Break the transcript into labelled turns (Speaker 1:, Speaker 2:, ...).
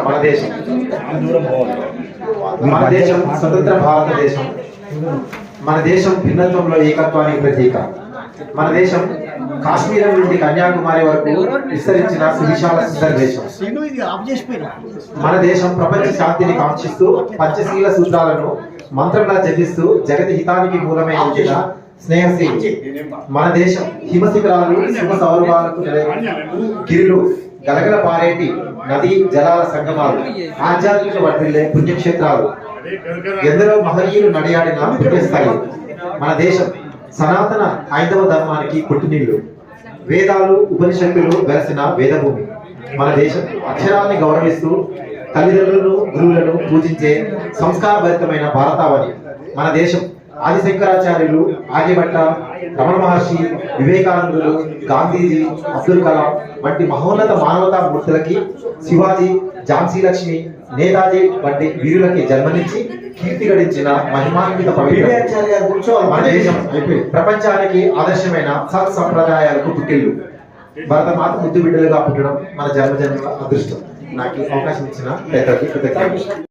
Speaker 1: మన దేశం మన దేశం స్వతంత్ర భారతదేశం. మన దేశం భిన్నత్వంలో ఏకత్వానికి ప్రతీక. మన దేశం కాశ్మీరం నుండి కన్యాకుమారి వరకు విస్తరించిన సువిశాల సుందర దేశం. మన దేశం ప్రపంచ శాంతిని కాంక్షిస్తూ పంచశీల సూత్రాలను మంత్రంలా జపిస్తూ జగతి హితానికి మూలమైన స్నేహశీలి. మన దేశం హిమశిఖరాలు శుభ సౌరభాలకు గిరులు గలగల పారేటి నదీ జలాల సంగమాలు, ఆధ్యాత్మిక వర్ధిల్లే పుణ్యక్షేత్రాలు, ఎందరో మహనీయులు నడియాడిన పుణ్యస్థలి. మన దేశం సనాతన హైందవ ధర్మానికి పుట్టినిల్లు, వేదాలు ఉపనిషత్తులు వెలసిన వేదభూమి. మన దేశం అక్షరాన్ని గౌరవిస్తూ తల్లిదండ్రులను గురువులను పూజించే సంస్కారభరితమైన భారతావని. మన దేశం ఆదిశంకరాచార్యులు, ఆర్యభట్ట, రమణ మహర్షి, వివేకానందులు, గాంధీజీ, అబ్దుల్ కలాం వంటి మహోన్నత మానవతా మూర్తులకి, శివాజీ, ఝాన్సీ లక్ష్మి, నేతాజీ వంటి వీరులకి జన్మనిచ్చి కీర్తి గడించిన మహిమాన్విత పవిత్ర మన దేశం ప్రపంచానికి ఆదర్శమైన సత్ సంప్రదాయాలకు పుట్టిల్లు. భరతమాత ముద్దు బిడ్డలుగా పుట్టడం మన జన్మ అదృష్టం. నాకు అవకాశం ఇచ్చిన పెద్దకి కృతజ్ఞతలు.